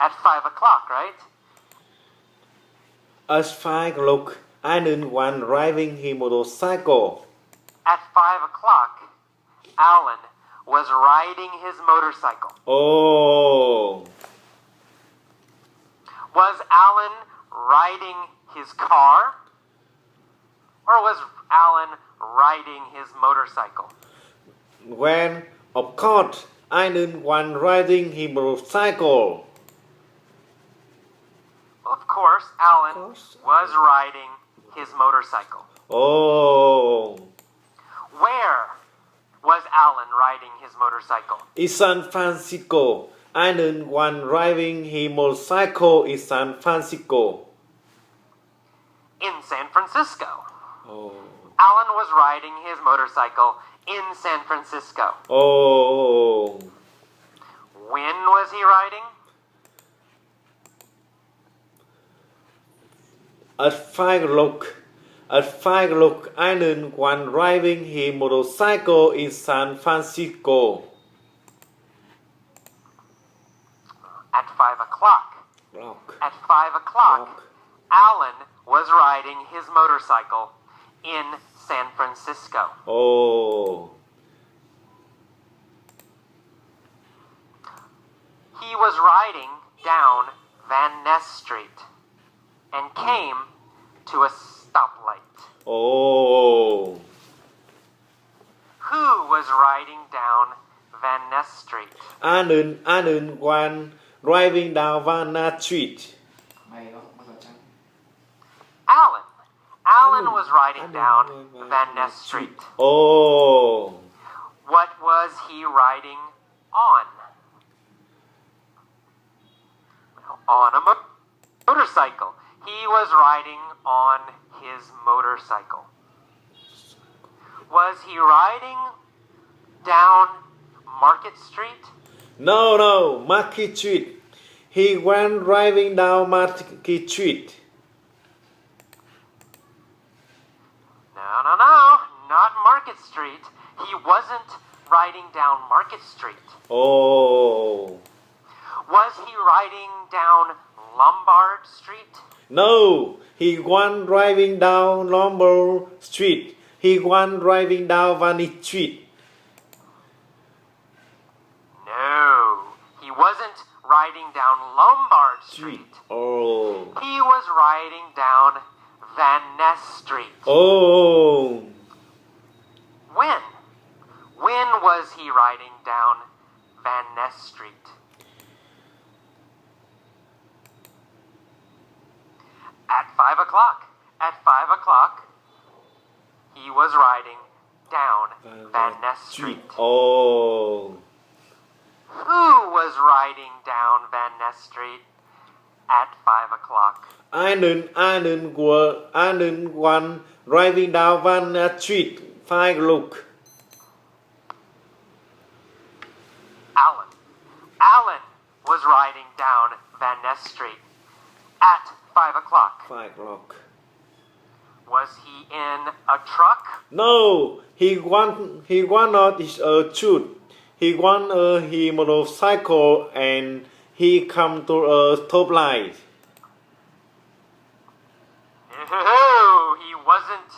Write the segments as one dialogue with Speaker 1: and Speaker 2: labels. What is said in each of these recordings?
Speaker 1: At 5 o'clock, right?
Speaker 2: At 5 o'clock, Alan was driving his motorcycle.
Speaker 1: At 5 o'clock, Alan was riding his motorcycle.
Speaker 2: Oh.
Speaker 1: Was Alan riding his car? Or was Alan riding his motorcycle?
Speaker 2: When, of course, Alan was riding his motorcycle.
Speaker 1: Of course, Alan was riding his motorcycle.
Speaker 2: Oh.
Speaker 1: Where was Alan riding his motorcycle?
Speaker 2: In San Francisco. Alan was driving his motorcycle in San Francisco.
Speaker 1: In San Francisco.
Speaker 2: Oh.
Speaker 1: Alan was riding his motorcycle in San Francisco.
Speaker 2: Oh.
Speaker 1: When was he riding?
Speaker 2: At 5 o'clock. At 5 o'clock, Alan was driving his motorcycle in San Francisco.
Speaker 1: At 5 o'clock. At 5 o'clock, Alan was riding his motorcycle in San Francisco.
Speaker 2: Oh.
Speaker 1: He was riding down Van Ness Street and came to a stoplight.
Speaker 2: Oh.
Speaker 1: Who was riding down Van Ness Street?
Speaker 2: Alan was driving down Van Ness Street.
Speaker 1: Alan was riding down Van Ness Street.
Speaker 2: Oh.
Speaker 1: What was he riding on? On a motorcycle. He was riding on his motorcycle. Was he riding down Market Street?
Speaker 2: No, Market Street. He was driving down Market Street.
Speaker 1: No, not Market Street. He wasn't riding down Market Street.
Speaker 2: Oh.
Speaker 1: Was he riding down Lombard Street?
Speaker 2: No, he was driving down Lombard Street. He was driving down Vanish Street.
Speaker 1: No, he wasn't riding down Lombard Street.
Speaker 2: Oh.
Speaker 1: He was riding down Van Ness Street.
Speaker 2: Oh.
Speaker 1: When? When was he riding down Van Ness Street? At 5 o'clock. At 5 o'clock, he was riding down Van Ness Street.
Speaker 2: Oh.
Speaker 1: Who was riding down Van Ness Street at 5 o'clock?
Speaker 2: Alan was driving down Van Ness Street. 5 o'clock.
Speaker 1: Alan was riding down Van Ness Street at 5 o'clock.
Speaker 2: 5 o'clock.
Speaker 1: Was he in a truck?
Speaker 2: No, he was not a shoot. He was his motorcycle and he come to a stoplight.
Speaker 1: No, he wasn't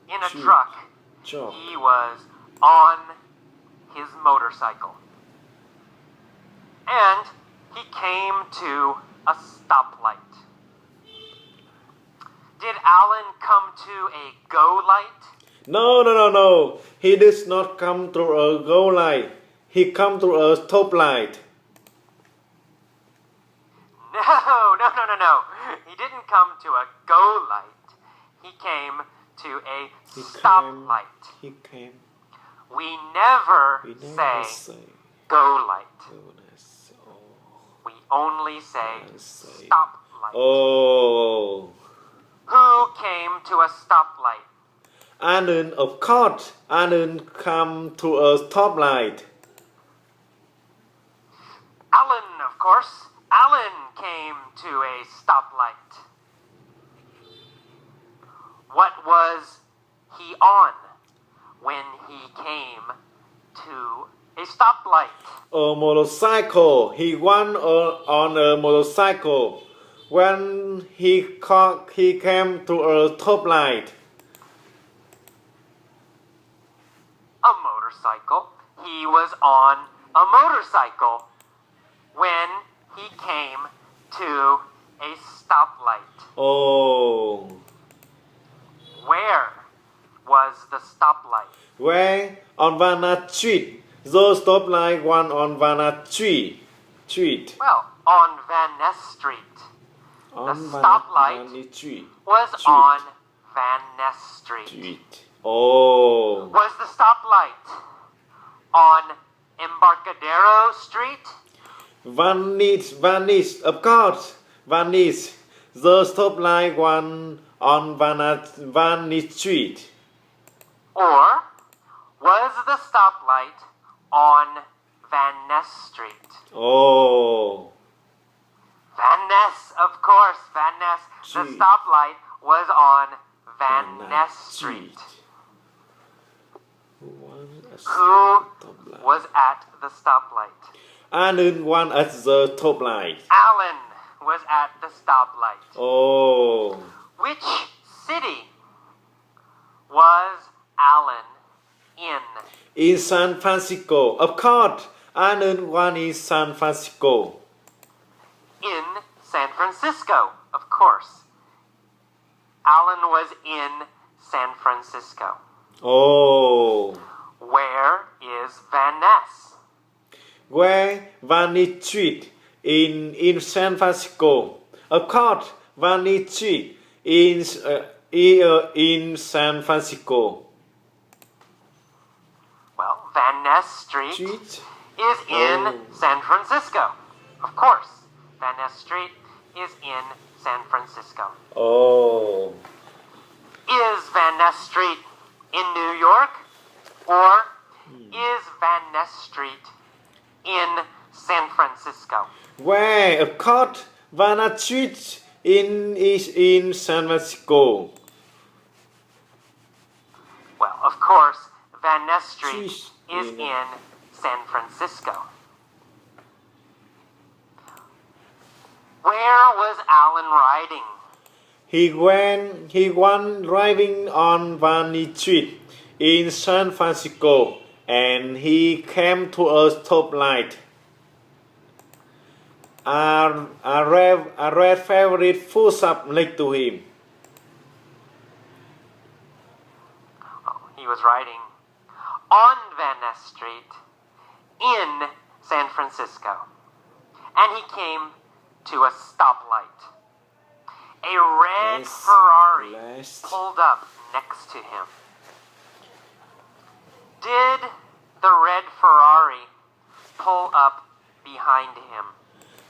Speaker 1: in a truck. He was on his motorcycle. And he came to a stoplight. Did Alan come to a go light?
Speaker 2: No. He did not come to a go light. He come to a stoplight.
Speaker 1: No. He didn't come to a go light. He came to a stoplight. We never say go light. We only say stoplight.
Speaker 2: Oh.
Speaker 1: Who came to a stoplight?
Speaker 2: Alan, of course. Alan come to a stoplight.
Speaker 1: Alan, of course. Alan came to a stoplight. What was he on when he came to a stoplight.
Speaker 2: A motorcycle. He went on a motorcycle when he came to a top light.
Speaker 1: A motorcycle. He was on a motorcycle when he came to a stoplight.
Speaker 2: Oh,
Speaker 1: Where was the stoplight?
Speaker 2: where on Vanna Street? The stoplight one on Vanna Street.
Speaker 1: Well, on Van Ness Street.
Speaker 2: On
Speaker 1: stoplight
Speaker 2: Vanna Street.
Speaker 1: Was
Speaker 2: Street.
Speaker 1: on Van Ness Street.
Speaker 2: Street. Oh.
Speaker 1: Was the stoplight on Embarcadero Street?
Speaker 2: Vanish, of course, Vanish. The stoplight one on Vanish Street.
Speaker 1: Or was the stoplight on Van Ness Street?
Speaker 2: Oh,
Speaker 1: Van Ness, of course, Van Ness. The
Speaker 2: Street.
Speaker 1: stoplight was on Van Ness Street. Who was at the stoplight?
Speaker 2: Alan one at the top light.
Speaker 1: Alan was at the stoplight.
Speaker 2: Oh,
Speaker 1: Which city was Alan in?
Speaker 2: in San Francisco. Of course, Alan one is San Francisco.
Speaker 1: In San Francisco, of course. Alan was in San Francisco.
Speaker 2: Oh,
Speaker 1: Where is Van Ness?
Speaker 2: where Vanish Street in San Francisco. Of course, Vanish Street in San Francisco.
Speaker 1: Well, Van Ness Street
Speaker 2: Street.
Speaker 1: is in San Francisco. Of course, Van Ness Street is in San Francisco.
Speaker 2: Oh,
Speaker 1: Is Van Ness Street in New York? Or is Van Ness Street in San Francisco?
Speaker 2: where? Of course, Vanish Street is in San Francisco.
Speaker 1: Well, of course, Van Ness Street
Speaker 2: Jeez,
Speaker 1: is in San Francisco. Where was Alan riding?
Speaker 2: He went driving on Vanish Street in San Francisco, and he came to a stoplight. A red favorite food shop next to him.
Speaker 1: Oh, he was riding on Van Ness Street in San Francisco. And he came to a stoplight. A red Ferrari pulled up next to him. Did the red Ferrari pull up behind him?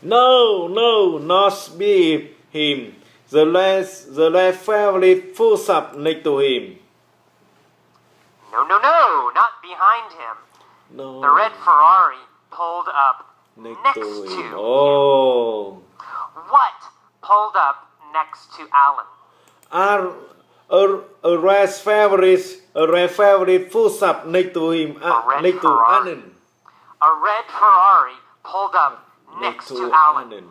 Speaker 2: No, not be him. The red favorite food shop next to him.
Speaker 1: No, not behind him.
Speaker 2: No.
Speaker 1: The red Ferrari pulled up next to him.
Speaker 2: Oh.
Speaker 1: What pulled up next to Alan?
Speaker 2: A red favorite food shop next to him. Next to
Speaker 1: Ferrari.
Speaker 2: Alan.
Speaker 1: A red Ferrari pulled up next to Alan. Did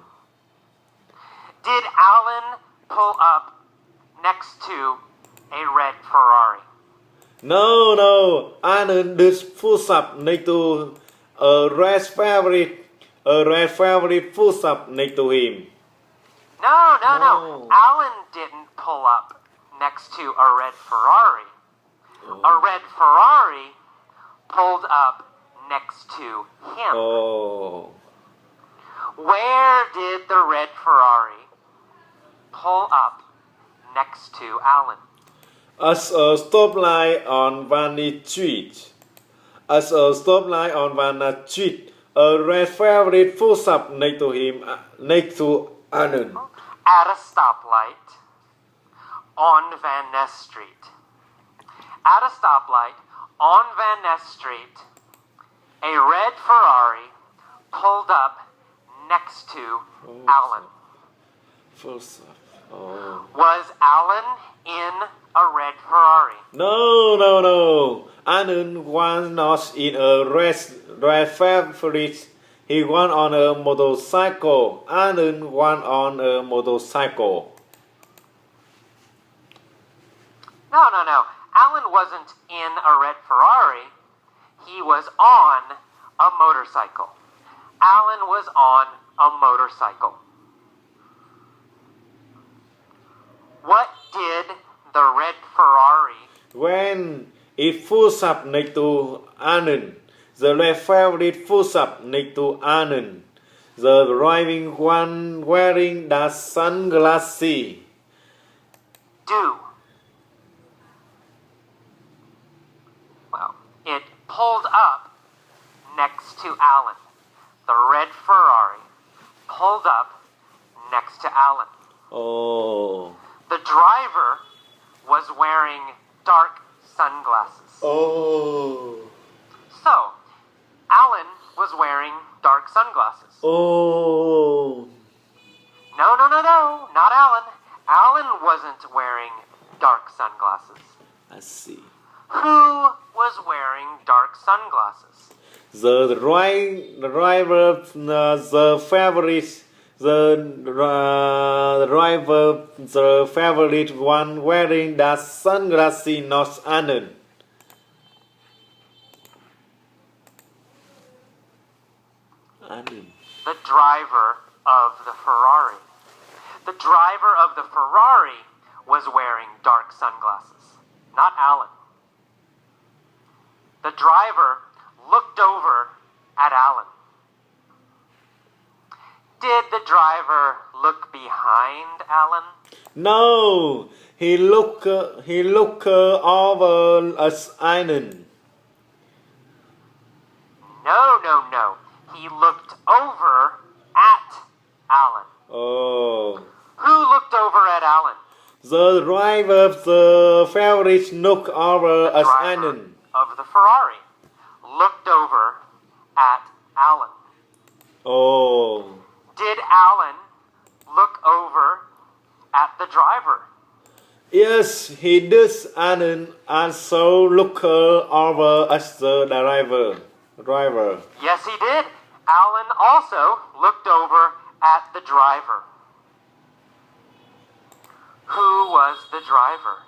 Speaker 1: Alan pull up next to a red Ferrari?
Speaker 2: No. Alan this food shop next to a red favorite food shop next to him.
Speaker 1: No.
Speaker 2: No.
Speaker 1: Alan didn't pull up next to a red Ferrari. A red Ferrari pulled up next to him.
Speaker 2: Oh.
Speaker 1: Where did the red Ferrari pull up next to Alan?
Speaker 2: At a stoplight on Vanish Street. At a stoplight on Vanish Street, a red favorite food shop next to him, next to Alan.
Speaker 1: At a stoplight on Van Ness Street. At a stoplight on Van Ness Street, a red Ferrari pulled up next to Alan.
Speaker 2: Food shop. Oh.
Speaker 1: Was Alan in a red Ferrari?
Speaker 2: No. Alan was not in a red favorite. He went on a motorcycle. Alan went on a motorcycle.
Speaker 1: No. Alan wasn't in a red Ferrari. He was on a motorcycle. Alan was on a motorcycle. What did the red Ferrari
Speaker 2: When it pulls up next to Alan, the red favorite pulls up next to Alan. The driving one wearing the sunglasses.
Speaker 1: do? Well, it pulled up next to Alan. The red Ferrari pulled up next to Alan.
Speaker 2: Oh.
Speaker 1: The driver was wearing dark sunglasses.
Speaker 2: Oh.
Speaker 1: So, Alan was wearing dark sunglasses.
Speaker 2: Oh.
Speaker 1: No, not Alan. Alan wasn't wearing dark sunglasses.
Speaker 2: I see.
Speaker 1: Who was wearing dark sunglasses?
Speaker 2: The driver, the favorite, the favorite one wearing the sunglasses, not Alan. Alan.
Speaker 1: The driver of the Ferrari. The driver of the Ferrari was wearing dark sunglasses, not Alan. The driver looked over at Alan. Did the driver look behind Alan?
Speaker 2: No, he looked over at Alan.
Speaker 1: No. He looked over at Alan.
Speaker 2: Oh.
Speaker 1: Who looked over at Alan?
Speaker 2: The driver of the favorite looked over
Speaker 1: The
Speaker 2: at
Speaker 1: driver
Speaker 2: Alan.
Speaker 1: of the Ferrari looked over at Alan.
Speaker 2: Oh.
Speaker 1: Did Alan look over at the driver?
Speaker 2: Yes, he did. Alan also looked over at the driver.
Speaker 1: Yes, he did. Alan also looked over at the driver. Who was the driver?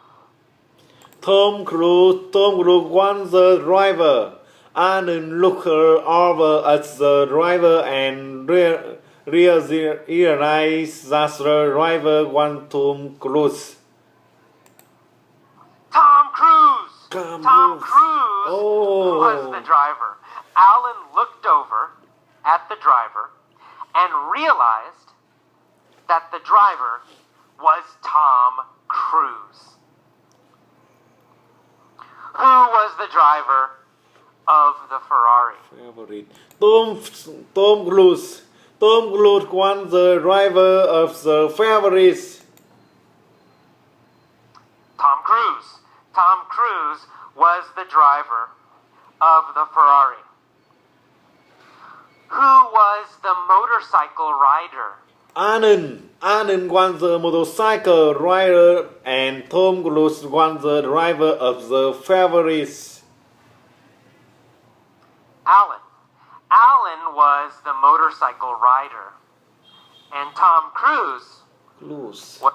Speaker 2: Tom Cruise was the driver. Alan looked over at the driver and realized that the driver was Tom Cruise.
Speaker 1: Tom Cruise!
Speaker 2: Tom Cruise. Oh.
Speaker 1: Was the driver. Alan looked over at the driver and realized that the driver was Tom Cruise. Who was the driver of the Ferrari?
Speaker 2: Favorite. Tom Cruise. Tom Cruise was the driver of the Ferrari.
Speaker 1: Tom Cruise. Tom Cruise was the driver of the Ferrari. Who was the motorcycle rider?
Speaker 2: Alan was the motorcycle rider and Tom Cruise was the driver of the Ferrari.
Speaker 1: Alan was the motorcycle rider. And Tom Cruise
Speaker 2: Cruise.
Speaker 1: was